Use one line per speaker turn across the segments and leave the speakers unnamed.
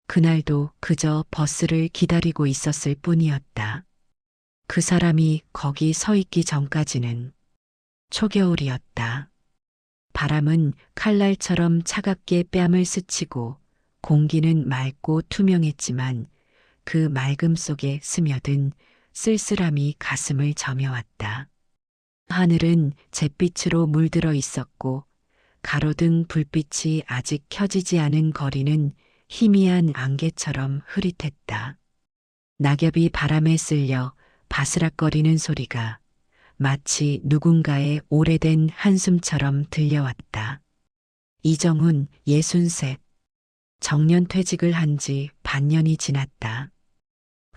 그날도 그저 버스를 기다리고 있었을 뿐이었다. 그 사람이 거기 서 있기 전까지는 초겨울이었다. 바람은 칼날처럼 차갑게 뺨을 스치고 공기는 맑고 투명했지만 그 맑음 속에 스며든 쓸쓸함이 가슴을 저며왔다. 하늘은 잿빛으로 물들어 있었고 가로등 불빛이 아직 켜지지 않은 거리는 희미한 안개처럼 흐릿했다. 낙엽이 바람에 쓸려 바스락거리는 소리가 마치 누군가의 오래된 한숨처럼 들려왔다. 이정훈 63, 정년퇴직을 한 지 반년이 지났다.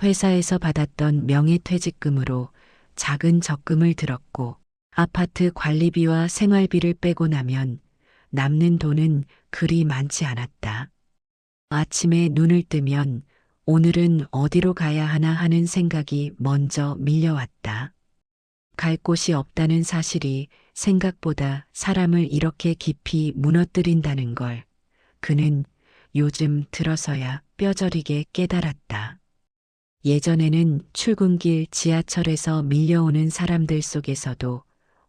회사에서 받았던 명예퇴직금으로 작은 적금을 들었고 아파트 관리비와 생활비를 빼고 나면 남는 돈은 그리 많지 않았다. 아침에 눈을 뜨면 오늘은 어디로 가야 하나 하는 생각이 먼저 밀려왔다. 갈 곳이 없다는 사실이 생각보다 사람을 이렇게 깊이 무너뜨린다는 걸 그는 요즘 들어서야 뼈저리게 깨달았다. 예전에는 출근길 지하철에서 밀려오는 사람들 속에서도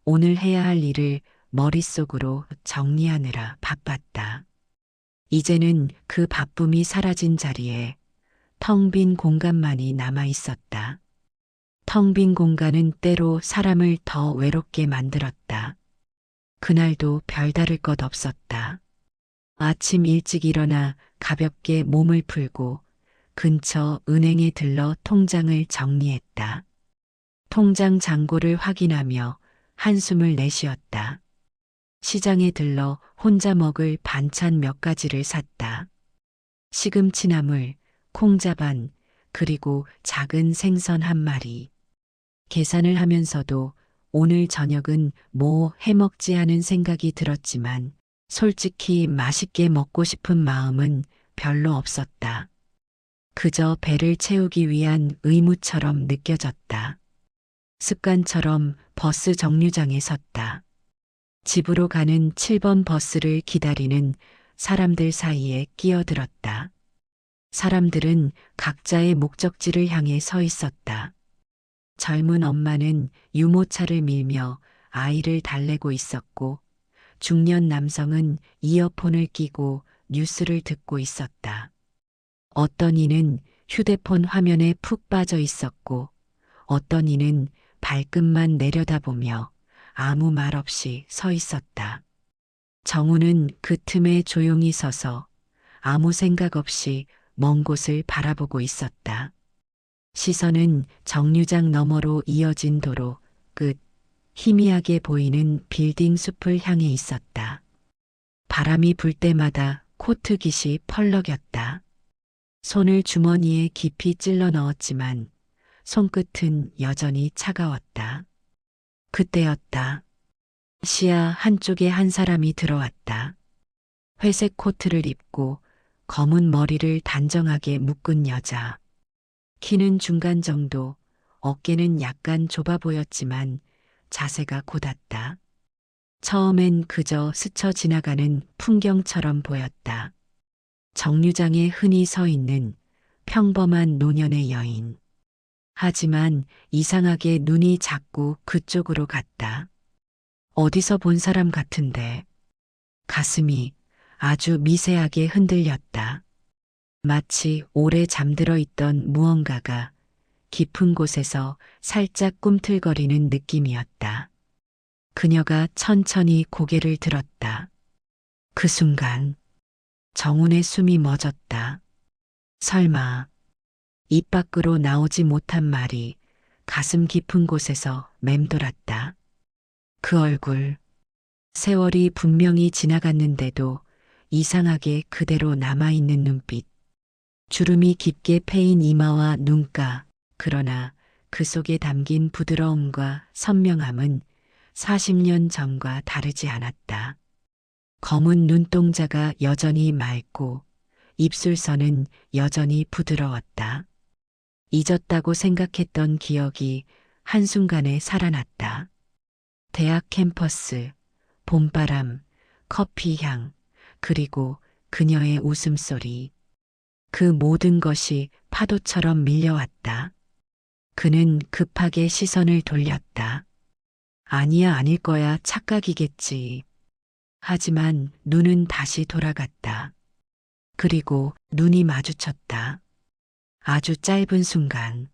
오늘 해야 할 일을 머릿속으로 정리하느라 바빴다. 이제는 그 바쁨이 사라진 자리에 텅 빈 공간만이 남아 있었다. 텅 빈 공간은 때로 사람을 더 외롭게 만들었다. 그날도 별다를 것 없었다. 아침 일찍 일어나 가볍게 몸을 풀고 근처 은행에 들러 통장을 정리했다. 통장 잔고를 확인하며 한숨을 내쉬었다. 시장에 들러 혼자 먹을 반찬 몇 가지를 샀다. 시금치나물, 콩자반, 그리고 작은 생선 한 마리. 계산을 하면서도 오늘 저녁은 뭐 해먹지 하는 생각이 들었지만 솔직히 맛있게 먹고 싶은 마음은 별로 없었다. 그저 배를 채우기 위한 의무처럼 느껴졌다. 습관처럼 버스 정류장에 섰다. 집으로 가는 7번 버스를 기다리는 사람들 사이에 끼어들었다. 사람들은 각자의 목적지를 향해 서 있었다. 젊은 엄마는 유모차를 밀며 아이를 달래고 있었고 중년 남성은 이어폰을 끼고 뉴스를 듣고 있었다. 어떤 이는 휴대폰 화면에 푹 빠져 있었고 어떤 이는 발끝만 내려다보며 아무 말 없이 서 있었다. 정우는 그 틈에 조용히 서서 아무 생각 없이 먼 곳을 바라보고 있었다. 시선은 정류장 너머로 이어진 도로 끝, 희미하게 보이는 빌딩 숲을 향해 있었다. 바람이 불 때마다 코트깃이 펄럭였다. 손을 주머니에 깊이 찔러 넣었지만 손끝은 여전히 차가웠다. 그때였다. 시야 한쪽에 한 사람이 들어왔다. 회색 코트를 입고 검은 머리를 단정하게 묶은 여자. 키는 중간 정도, 어깨는 약간 좁아 보였지만 자세가 곧았다. 처음엔 그저 스쳐 지나가는 풍경처럼 보였다. 정류장에 흔히 서 있는 평범한 노년의 여인. 하지만 이상하게 눈이 자꾸 그쪽으로 갔다. 어디서 본 사람 같은데 가슴이 아주 미세하게 흔들렸다. 마치 오래 잠들어 있던 무언가가 깊은 곳에서 살짝 꿈틀거리는 느낌이었다. 그녀가 천천히 고개를 들었다. 그 순간 정훈의 숨이 멎었다. 설마 입 밖으로 나오지 못한 말이 가슴 깊은 곳에서 맴돌았다. 그 얼굴, 세월이 분명히 지나갔는데도 이상하게 그대로 남아있는 눈빛. 주름이 깊게 패인 이마와 눈가, 그러나 그 속에 담긴 부드러움과 선명함은 40년 전과 다르지 않았다. 검은 눈동자가 여전히 맑고 입술선은 여전히 부드러웠다. 잊었다고 생각했던 기억이 한순간에 살아났다. 대학 캠퍼스, 봄바람, 커피향, 그리고 그녀의 웃음소리. 그 모든 것이 파도처럼 밀려왔다. 그는 급하게 시선을 돌렸다. 아니야, 아닐 거야, 착각이겠지. 하지만 눈은 다시 돌아갔다. 그리고 눈이 마주쳤다. 아주 짧은 순간.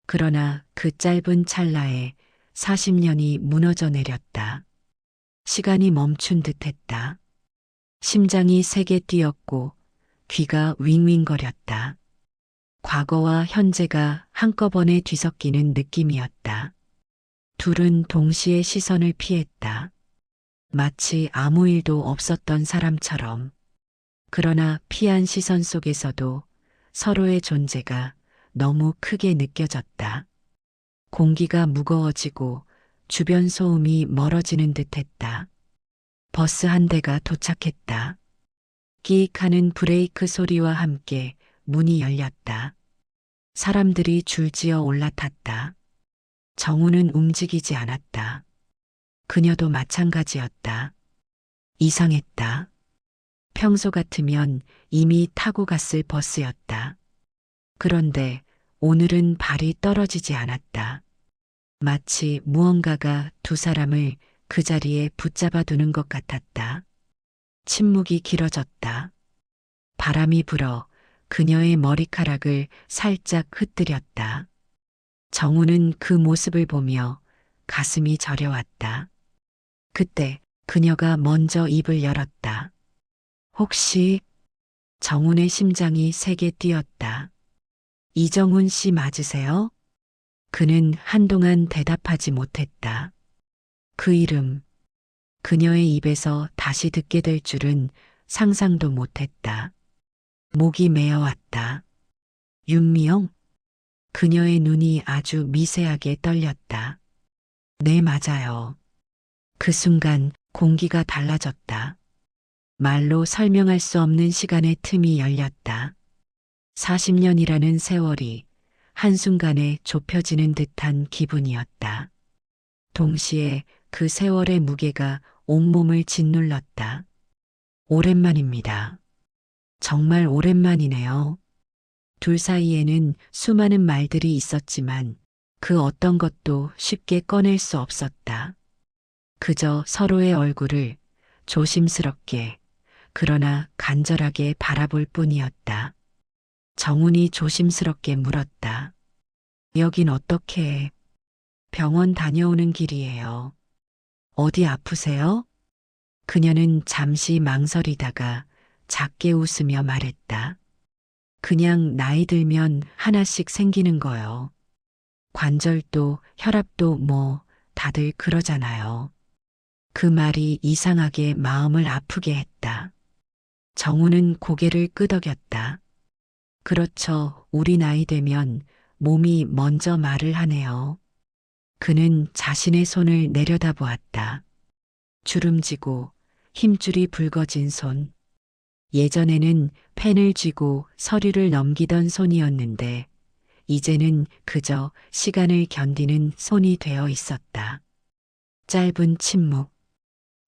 그러나 그 짧은 찰나에 40년이 무너져 내렸다. 시간이 멈춘 듯 했다. 심장이 세게 뛰었고 귀가 윙윙거렸다. 과거와 현재가 한꺼번에 뒤섞이는 느낌이었다. 둘은 동시에 시선을 피했다. 마치 아무 일도 없었던 사람처럼. 그러나 피한 시선 속에서도 서로의 존재가 너무 크게 느껴졌다. 공기가 무거워지고 주변 소음이 멀어지는 듯 했다. 버스 한 대가 도착했다. 끼익 하는 브레이크 소리와 함께 문이 열렸다. 사람들이 줄지어 올라탔다. 정우는 움직이지 않았다. 그녀도 마찬가지였다. 이상했다. 평소 같으면 이미 타고 갔을 버스였다. 그런데 오늘은 발이 떨어지지 않았다. 마치 무언가가 두 사람을 그 자리에 붙잡아 두는 것 같았다. 침묵이 길어졌다. 바람이 불어 그녀의 머리카락을 살짝 흩뜨렸다. 정우는 그 모습을 보며 가슴이 저려왔다. 그때 그녀가 먼저 입을 열었다. 혹시 정훈의 심장이 세게 뛰었다. 이정훈 씨 맞으세요? 그는 한동안 대답하지 못했다. 그 이름, 그녀의 입에서 다시 듣게 될 줄은 상상도 못했다. 목이 메어왔다. 윤미영? 그녀의 눈이 아주 미세하게 떨렸다. 네, 맞아요. 그 순간 공기가 달라졌다. 말로 설명할 수 없는 시간의 틈이 열렸다. 40년이라는 세월이 한순간에 좁혀지는 듯한 기분이었다. 동시에 그 세월의 무게가 온몸을 짓눌렀다. 오랜만입니다. 정말 오랜만이네요. 둘 사이에는 수많은 말들이 있었지만 그 어떤 것도 쉽게 꺼낼 수 없었다. 그저 서로의 얼굴을 조심스럽게 그러나 간절하게 바라볼 뿐이었다. 정훈이 조심스럽게 물었다. 여긴 어떻게 해? 병원 다녀오는 길이에요. 어디 아프세요? 그녀는 잠시 망설이다가 작게 웃으며 말했다. 그냥 나이 들면 하나씩 생기는 거요. 관절도 혈압도 뭐 다들 그러잖아요. 그 말이 이상하게 마음을 아프게 했다. 정우는 고개를 끄덕였다. 그렇죠. 우리 나이 되면 몸이 먼저 말을 하네요. 그는 자신의 손을 내려다보았다. 주름지고 힘줄이 붉어진 손. 예전에는 펜을 쥐고 서류를 넘기던 손이었는데 이제는 그저 시간을 견디는 손이 되어 있었다. 짧은 침묵.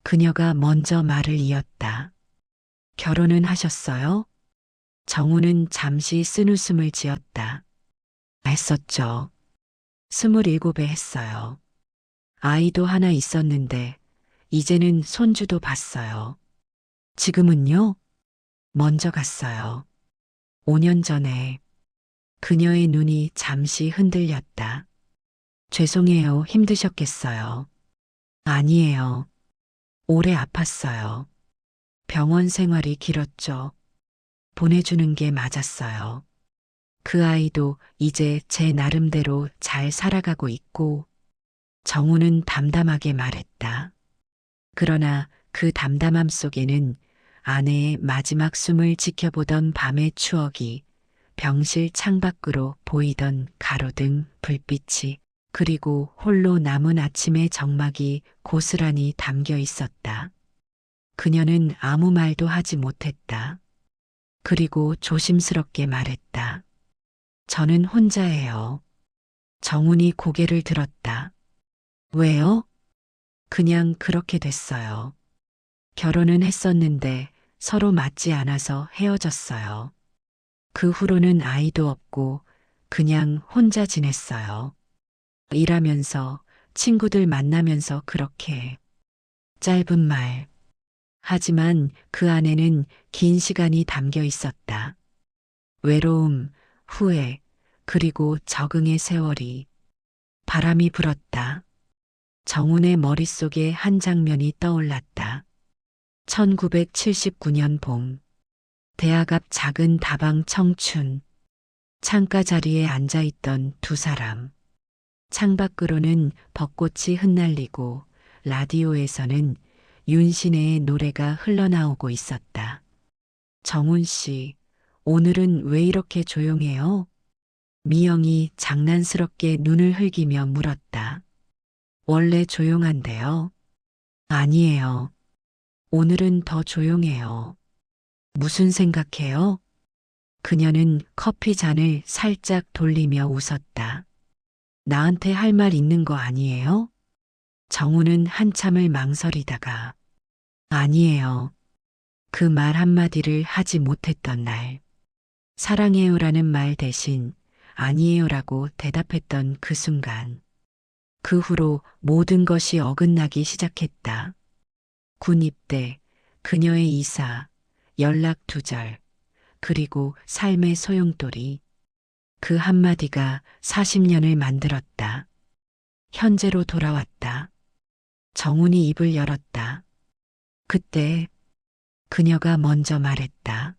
그녀가 먼저 말을 이었다. 결혼은 하셨어요? 정우는 잠시 쓴웃음을 지었다. 했었죠. 27에 했어요. 아이도 하나 있었는데 이제는 손주도 봤어요. 지금은요? 먼저 갔어요. 5년 전에. 그녀의 눈이 잠시 흔들렸다. 죄송해요. 힘드셨겠어요. 아니에요. 오래 아팠어요. 병원 생활이 길었죠. 보내주는 게 맞았어요. 그 아이도 이제 제 나름대로 잘 살아가고 있고, 정우는 담담하게 말했다. 그러나 그 담담함 속에는 아내의 마지막 숨을 지켜보던 밤의 추억이 병실 창밖으로 보이던 가로등 불빛이 그리고 홀로 남은 아침의 적막이 고스란히 담겨 있었다. 그녀는 아무 말도 하지 못했다. 그리고 조심스럽게 말했다. 저는 혼자예요. 정훈이 고개를 들었다. 왜요? 그냥 그렇게 됐어요. 결혼은 했었는데 서로 맞지 않아서 헤어졌어요. 그 후로는 아이도 없고 그냥 혼자 지냈어요. 일하면서 친구들 만나면서 그렇게 짧은 말. 하지만 그 안에는 긴 시간이 담겨 있었다. 외로움, 후회, 그리고 적응의 세월이. 바람이 불었다. 정훈의 머릿속에 한 장면이 떠올랐다. 1979년 봄. 대학 앞 작은 다방 청춘. 창가 자리에 앉아 있던 두 사람. 창밖으로는 벚꽃이 흩날리고 라디오에서는 윤신혜의 노래가 흘러나오고 있었다. 정훈 씨, 오늘은 왜 이렇게 조용해요? 미영이 장난스럽게 눈을 흘기며 물었다. 원래 조용한데요. 아니에요. 오늘은 더 조용해요. 무슨 생각해요? 그녀는 커피 잔을 살짝 돌리며 웃었다. 나한테 할 말 있는 거 아니에요? 정우는 한참을 망설이다가 아니에요. 그 말 한마디를 하지 못했던 날. 사랑해요라는 말 대신 아니에요라고 대답했던 그 순간. 그 후로 모든 것이 어긋나기 시작했다. 군 입대, 그녀의 이사, 연락 두절, 그리고 삶의 소용돌이. 그 한마디가 40년을 만들었다. 현재로 돌아왔다. 정훈이 입을 열었다. 그때 그녀가 먼저 말했다.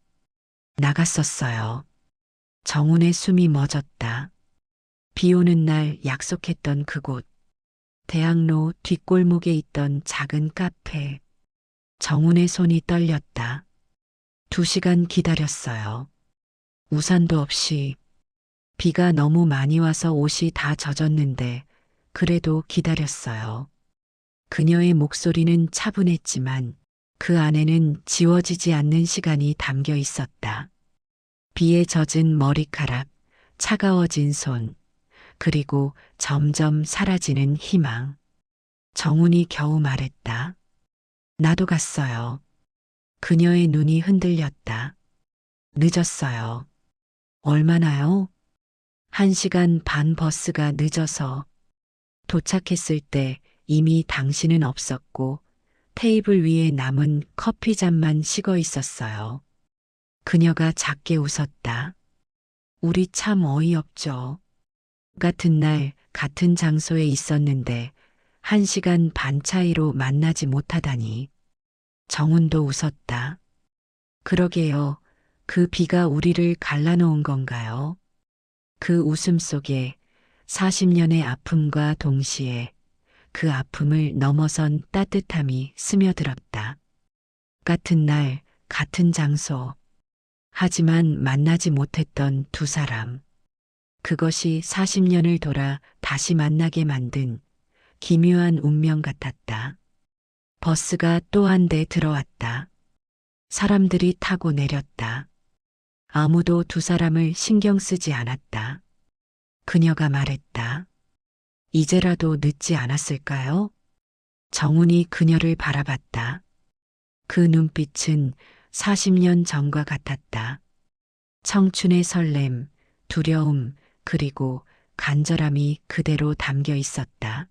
나갔었어요. 정훈의 숨이 멎었다. 비 오는 날 약속했던 그곳. 대학로 뒷골목에 있던 작은 카페. 정훈의 손이 떨렸다. 2시간 기다렸어요. 우산도 없이. 비가 너무 많이 와서 옷이 다 젖었는데 그래도 기다렸어요. 그녀의 목소리는 차분했지만 그 안에는 지워지지 않는 시간이 담겨 있었다. 비에 젖은 머리카락, 차가워진 손, 그리고 점점 사라지는 희망. 정훈이 겨우 말했다. 나도 갔어요. 그녀의 눈이 흔들렸다. 늦었어요. 얼마나요? 1시간 반 버스가 늦어서 도착했을 때 이미 당신은 없었고 테이블 위에 남은 커피 잔만 식어 있었어요. 그녀가 작게 웃었다. 우리 참 어이없죠. 같은 날 같은 장소에 있었는데 1시간 반 차이로 만나지 못하다니. 정훈도 웃었다. 그러게요. 그 비가 우리를 갈라놓은 건가요? 그 웃음 속에 40년의 아픔과 동시에 그 아픔을 넘어선 따뜻함이 스며들었다. 같은 날, 같은 장소. 하지만 만나지 못했던 두 사람. 그것이 40년을 돌아 다시 만나게 만든 기묘한 운명 같았다. 버스가 또 한 대 들어왔다. 사람들이 타고 내렸다. 아무도 두 사람을 신경 쓰지 않았다. 그녀가 말했다. 이제라도 늦지 않았을까요? 정훈이 그녀를 바라봤다. 그 눈빛은 40년 전과 같았다. 청춘의 설렘, 두려움, 그리고 간절함이 그대로 담겨 있었다.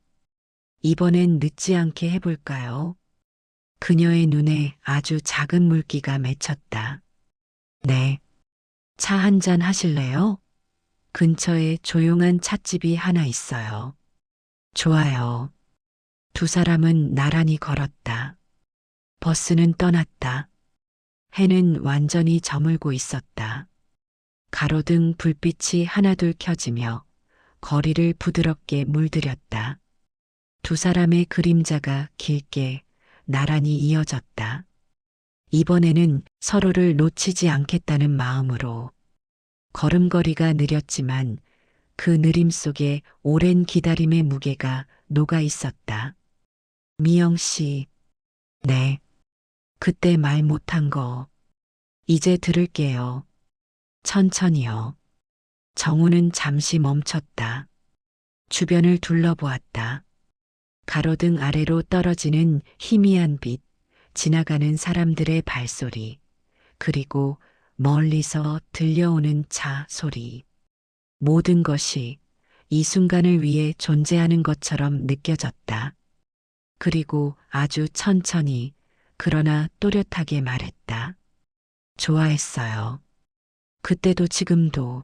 이번엔 늦지 않게 해볼까요? 그녀의 눈에 아주 작은 물기가 맺혔다. 네. 차 한 잔 하실래요? 근처에 조용한 찻집이 하나 있어요. 좋아요. 두 사람은 나란히 걸었다. 버스는 떠났다. 해는 완전히 저물고 있었다. 가로등 불빛이 하나둘 켜지며 거리를 부드럽게 물들였다. 두 사람의 그림자가 길게 나란히 이어졌다. 이번에는 서로를 놓치지 않겠다는 마음으로. 걸음걸이가 느렸지만 그 느림 속에 오랜 기다림의 무게가 녹아 있었다. 미영 씨, 네. 그때 말 못한 거. 이제 들을게요. 천천히요. 정우는 잠시 멈췄다. 주변을 둘러보았다. 가로등 아래로 떨어지는 희미한 빛, 지나가는 사람들의 발소리, 그리고 멀리서 들려오는 차 소리. 모든 것이 이 순간을 위해 존재하는 것처럼 느껴졌다. 그리고 아주 천천히 그러나 또렷하게 말했다. 좋아했어요. 그때도 지금도.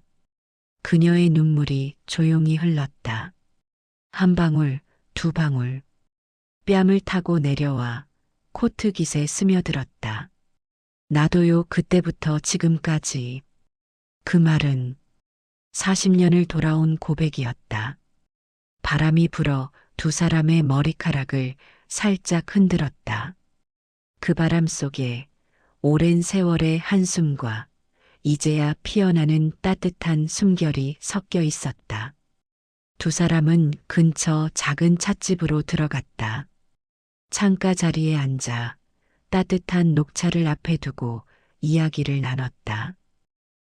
그녀의 눈물이 조용히 흘렀다. 한 방울, 두 방울. 뺨을 타고 내려와 코트 깃에 스며들었다. 나도요, 그때부터 지금까지. 그 말은 40년을 돌아온 고백이었다. 바람이 불어 두 사람의 머리카락을 살짝 흔들었다. 그 바람 속에 오랜 세월의 한숨과 이제야 피어나는 따뜻한 숨결이 섞여 있었다. 두 사람은 근처 작은 찻집으로 들어갔다. 창가 자리에 앉아 따뜻한 녹차를 앞에 두고 이야기를 나눴다.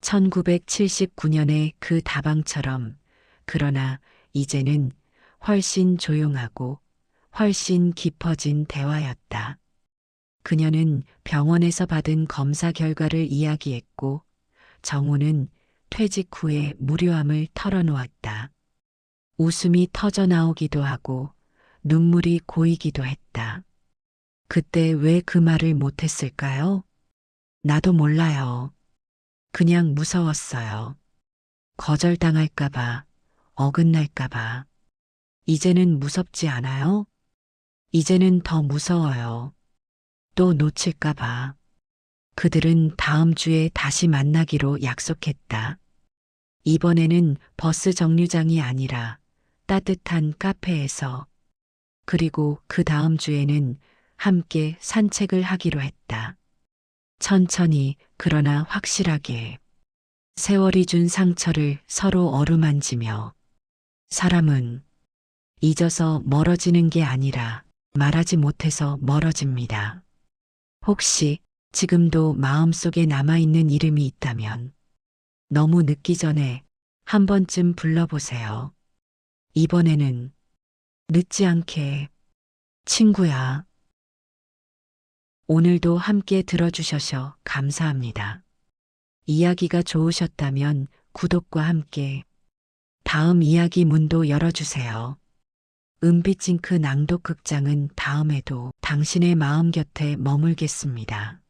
1979년의 그 다방처럼, 그러나 이제는 훨씬 조용하고 훨씬 깊어진 대화였다. 그녀는 병원에서 받은 검사 결과를 이야기했고, 정우는 퇴직 후의 무료함을 털어놓았다. 웃음이 터져 나오기도 하고 눈물이 고이기도 했다. 그때 왜 그 말을 못했을까요? 나도 몰라요. 그냥 무서웠어요. 거절당할까봐, 어긋날까봐. 이제는 무섭지 않아요? 이제는 더 무서워요. 또 놓칠까봐. 그들은 다음 주에 다시 만나기로 약속했다. 이번에는 버스 정류장이 아니라 따뜻한 카페에서. 그리고 그 다음 주에는 함께 산책을 하기로 했다. 천천히, 그러나 확실하게. 세월이 준 상처를 서로 어루만지며. 사람은 잊어서 멀어지는 게 아니라 말하지 못해서 멀어집니다. 혹시 지금도 마음속에 남아있는 이름이 있다면 너무 늦기 전에 한 번쯤 불러보세요. 이번에는 늦지 않게. 친구야. 오늘도 함께 들어주셔서 감사합니다. 이야기가 좋으셨다면 구독과 함께 다음 이야기 문도 열어주세요. 은빛 징크 낭독 극장은 다음에도 당신의 마음 곁에 머물겠습니다.